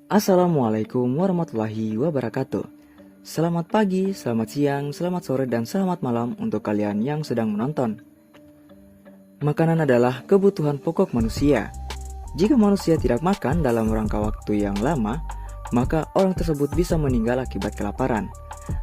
Assalamualaikum warahmatullahi wabarakatuh. Selamat pagi, selamat siang, selamat sore, dan selamat malam untuk kalian yang sedang menonton. Makanan adalah kebutuhan pokok manusia. Jika manusia tidak makan dalam rangka waktu yang lama, maka orang tersebut bisa meninggal akibat kelaparan.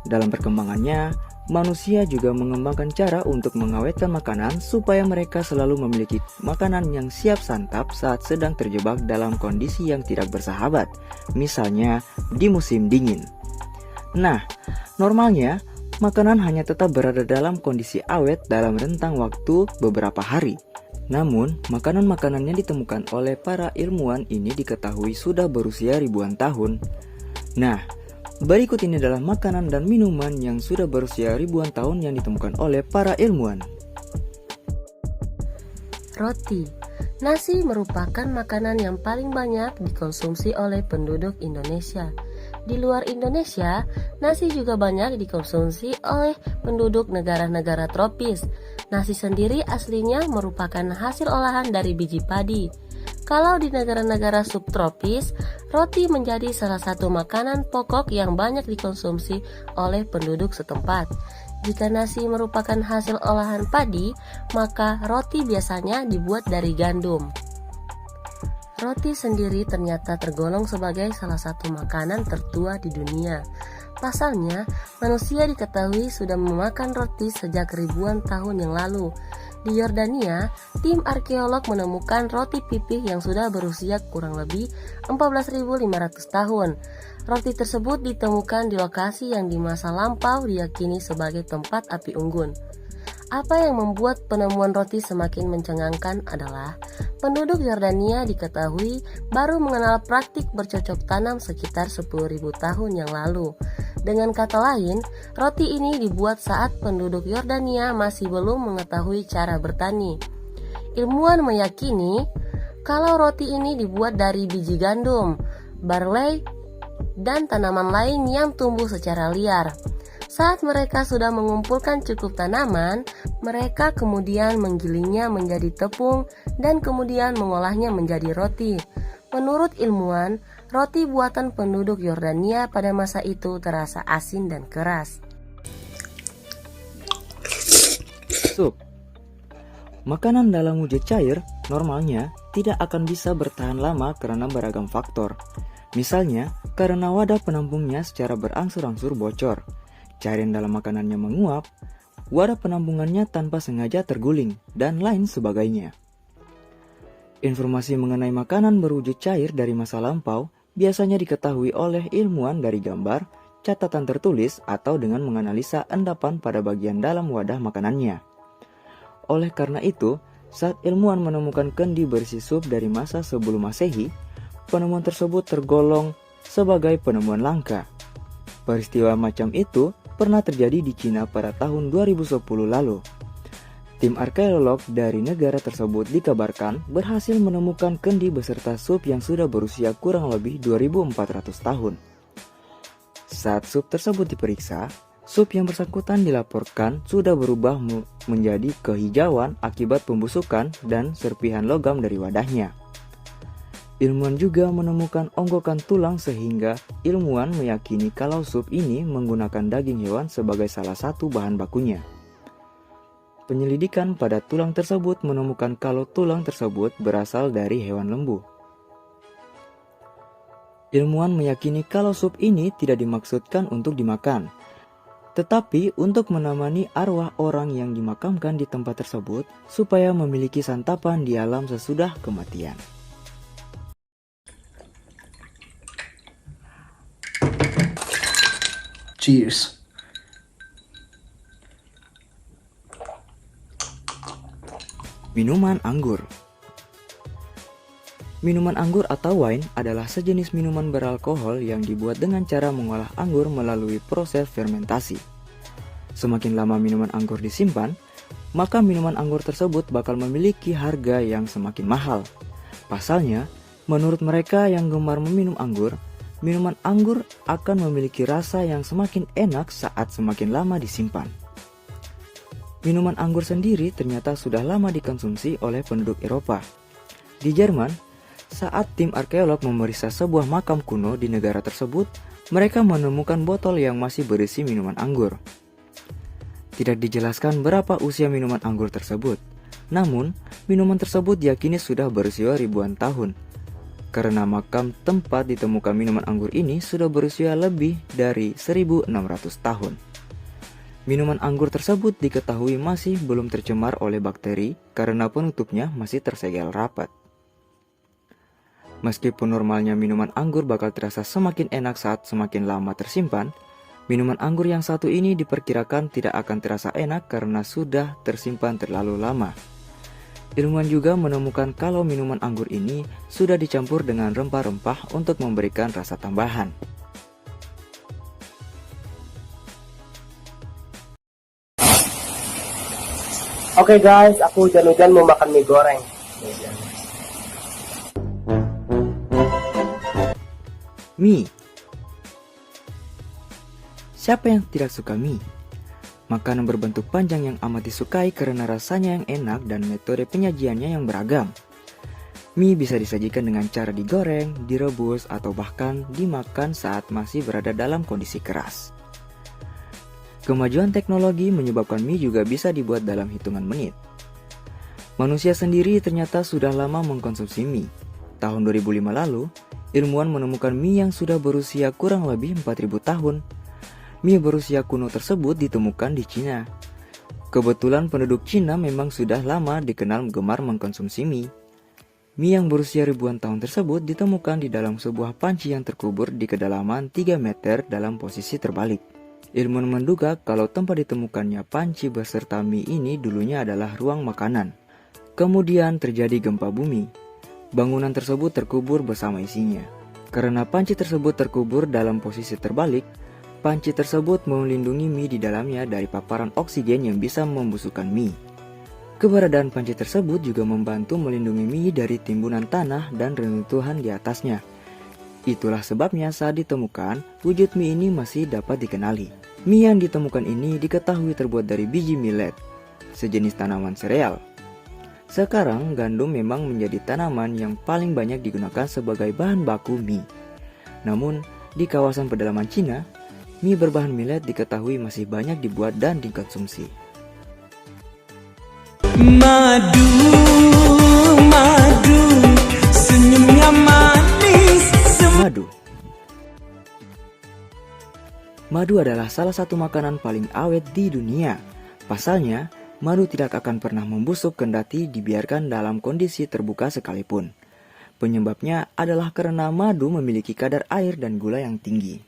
Dalam perkembangannya, manusia juga mengembangkan cara untuk mengawetkan makanan supaya mereka selalu memiliki makanan yang siap santap saat sedang terjebak dalam kondisi yang tidak bersahabat, misalnya di musim dingin. Nah, normalnya makanan hanya tetap berada dalam kondisi awet dalam rentang waktu beberapa hari. Namun, makanan-makanan yang ditemukan oleh para ilmuwan ini diketahui sudah berusia ribuan tahun. Nah, berikut ini adalah makanan dan minuman yang sudah berusia ribuan tahun yang ditemukan oleh para ilmuwan. Roti. Nasi merupakan makanan yang paling banyak dikonsumsi oleh penduduk Indonesia. Di luar Indonesia, nasi juga banyak dikonsumsi oleh penduduk negara-negara tropis. Nasi sendiri aslinya merupakan hasil olahan dari biji padi. Kalau di negara-negara subtropis, roti menjadi salah satu makanan pokok yang banyak dikonsumsi oleh penduduk setempat. Jika nasi merupakan hasil olahan padi, maka roti biasanya dibuat dari gandum. Roti sendiri ternyata tergolong sebagai salah satu makanan tertua di dunia. Pasalnya, manusia diketahui sudah memakan roti sejak ribuan tahun yang lalu. Di Yordania, tim arkeolog menemukan roti pipih yang sudah berusia kurang lebih 14.500 tahun. Roti tersebut ditemukan di lokasi yang di masa lampau diyakini sebagai tempat api unggun. Apa yang membuat penemuan roti semakin mencengangkan adalah penduduk Yordania diketahui baru mengenal praktik bercocok tanam sekitar 10.000 tahun yang lalu. Dengan kata lain, roti ini dibuat saat penduduk Yordania masih belum mengetahui cara bertani. Ilmuwan meyakini kalau roti ini dibuat dari biji gandum, barley, dan tanaman lain yang tumbuh secara liar. Saat mereka sudah mengumpulkan cukup tanaman, mereka kemudian menggilingnya menjadi tepung dan kemudian mengolahnya menjadi roti. Menurut ilmuwan, roti buatan penduduk Yordania pada masa itu terasa asin dan keras. Sup. Makanan dalam wujud cair normalnya tidak akan bisa bertahan lama karena beragam faktor. Misalnya, karena wadah penampungnya secara berangsur-angsur bocor, cairan dalam makanannya menguap, wadah penampungannya tanpa sengaja terguling, dan lain sebagainya. Informasi mengenai makanan berwujud cair dari masa lampau biasanya diketahui oleh ilmuwan dari gambar, catatan tertulis, atau dengan menganalisa endapan pada bagian dalam wadah makanannya. Oleh karena itu, saat ilmuwan menemukan kendi berisi sup dari masa sebelum Masehi, penemuan tersebut tergolong sebagai penemuan langka. Peristiwa macam itu pernah terjadi di Cina pada tahun 2010 lalu. Tim arkeolog dari negara tersebut dikabarkan berhasil menemukan kendi beserta sup yang sudah berusia kurang lebih 2400 tahun. Saat sup tersebut diperiksa, sup yang bersangkutan dilaporkan sudah berubah menjadi kehijauan akibat pembusukan dan serpihan logam dari wadahnya. Ilmuwan juga menemukan onggokan tulang sehingga ilmuwan meyakini kalau sup ini menggunakan daging hewan sebagai salah satu bahan bakunya. Penyelidikan pada tulang tersebut menemukan kalau tulang tersebut berasal dari hewan lembu. Ilmuwan meyakini kalau sup ini tidak dimaksudkan untuk dimakan, tetapi untuk menemani arwah orang yang dimakamkan di tempat tersebut supaya memiliki santapan di alam sesudah kematian. Cheers. Minuman anggur. Minuman anggur atau wine adalah sejenis minuman beralkohol yang dibuat dengan cara mengolah anggur melalui proses fermentasi. Semakin lama minuman anggur disimpan, maka minuman anggur tersebut bakal memiliki harga yang semakin mahal. Pasalnya, menurut mereka yang gemar meminum anggur, minuman anggur akan memiliki rasa yang semakin enak saat semakin lama disimpan. Minuman anggur sendiri ternyata sudah lama dikonsumsi oleh penduduk Eropa. Di Jerman, Saat tim arkeolog memeriksa sebuah makam kuno di negara tersebut, mereka menemukan botol yang masih berisi minuman anggur. Tidak dijelaskan berapa usia minuman anggur tersebut, namun minuman tersebut diyakini sudah berusia ribuan tahun. Karena makam tempat ditemukan minuman anggur ini sudah berusia lebih dari 1600 tahun. Minuman anggur tersebut diketahui masih belum tercemar oleh bakteri karena penutupnya masih tersegel rapat. Meskipun normalnya minuman anggur bakal terasa semakin enak saat semakin lama tersimpan, minuman anggur yang satu ini diperkirakan tidak akan terasa enak karena sudah tersimpan terlalu lama. Ilmuwan juga menemukan kalau minuman anggur ini sudah dicampur dengan rempah-rempah untuk memberikan rasa tambahan. Oke guys, aku hujan-hujan mau makan mie goreng. Mie. Siapa yang tidak suka mie? Makanan berbentuk panjang yang amat disukai karena rasanya yang enak dan metode penyajiannya yang beragam. Mie bisa disajikan dengan cara digoreng, direbus, atau bahkan dimakan saat masih berada dalam kondisi keras. Kemajuan teknologi menyebabkan mie juga bisa dibuat dalam hitungan menit. Manusia sendiri ternyata sudah lama mengkonsumsi mie. Tahun 2005 lalu, ilmuwan menemukan mie yang sudah berusia kurang lebih 4000 tahun. Mie berusia kuno tersebut ditemukan di Cina. Kebetulan penduduk Cina memang sudah lama dikenal gemar mengkonsumsi mie. Mie yang berusia ribuan tahun tersebut ditemukan di dalam sebuah panci yang terkubur di kedalaman 3 meter dalam posisi terbalik. Ilmuwan menduga kalau tempat ditemukannya panci beserta mie ini dulunya adalah ruang makanan. Kemudian terjadi gempa bumi. Bangunan tersebut terkubur bersama isinya. Karena panci tersebut terkubur dalam posisi terbalik, panci tersebut melindungi mie di dalamnya dari paparan oksigen yang bisa membusukkan mie. Keberadaan panci tersebut juga membantu melindungi mie dari timbunan tanah dan reruntuhan di atasnya. Itulah sebabnya saat ditemukan, wujud mie ini masih dapat dikenali. Mie yang ditemukan ini diketahui terbuat dari biji millet, sejenis tanaman sereal. Sekarang gandum memang menjadi tanaman yang paling banyak digunakan sebagai bahan baku mie. Namun, di kawasan pedalaman Cina, mie berbahan millet diketahui masih banyak dibuat dan dikonsumsi. Madu, madu, senyumnya manis. Madu. Madu adalah salah satu makanan paling awet di dunia. Pasalnya, madu tidak akan pernah membusuk kendati dibiarkan dalam kondisi terbuka sekalipun. Penyebabnya adalah karena madu memiliki kadar air dan gula yang tinggi.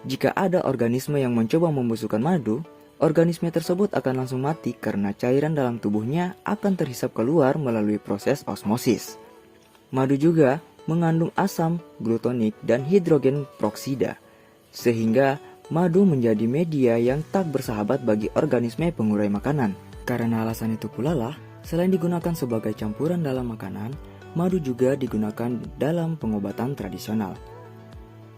Jika ada organisme yang mencoba membusukkan madu, organisme tersebut akan langsung mati karena cairan dalam tubuhnya akan terhisap keluar melalui proses osmosis. Madu juga mengandung asam glutonik dan hidrogen peroksida, sehingga madu menjadi media yang tak bersahabat bagi organisme pengurai makanan. Karena alasan itu pula lah, selain digunakan sebagai campuran dalam makanan, madu juga digunakan dalam pengobatan tradisional.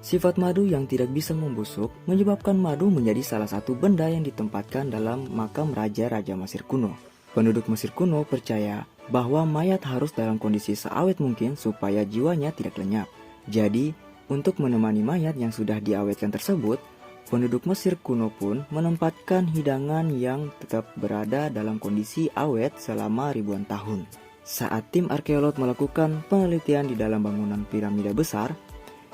Sifat madu yang tidak bisa membusuk menyebabkan madu menjadi salah satu benda yang ditempatkan dalam makam raja-raja Mesir kuno. Penduduk Mesir kuno percaya bahwa mayat harus dalam kondisi seawet mungkin supaya jiwanya tidak lenyap. Jadi, untuk menemani mayat yang sudah diawetkan tersebut, penduduk Mesir kuno pun menempatkan hidangan yang tetap berada dalam kondisi awet selama ribuan tahun. Saat tim arkeolog melakukan penelitian di dalam bangunan piramida besar,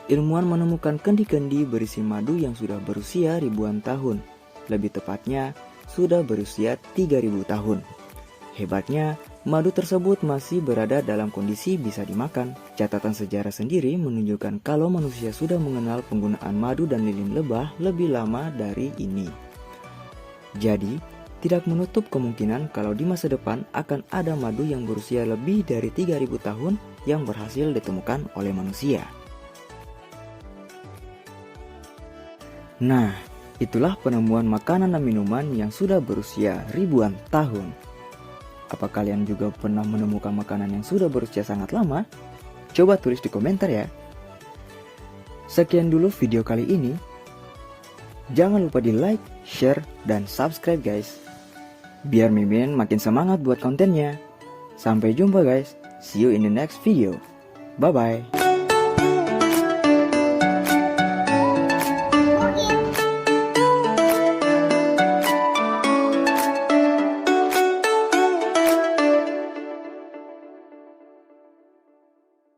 ilmuwan menemukan kendi-kendi berisi madu yang sudah berusia ribuan tahun. Lebih tepatnya, sudah berusia 3000 tahun. Hebatnya, madu tersebut masih berada dalam kondisi bisa dimakan. Catatan sejarah sendiri menunjukkan kalau manusia sudah mengenal penggunaan madu dan lilin lebah lebih lama dari ini. Jadi, tidak menutup kemungkinan kalau di masa depan akan ada madu yang berusia lebih dari 3000 tahun yang berhasil ditemukan oleh manusia. Nah, itulah penemuan makanan dan minuman yang sudah berusia ribuan tahun. Apa kalian juga pernah menemukan makanan yang sudah berusia sangat lama? Coba tulis di komentar ya. Sekian dulu video kali ini. Jangan lupa di like, share, dan subscribe guys. Biar Mimin makin semangat buat kontennya. Sampai jumpa guys. See you in the next video. Bye-bye.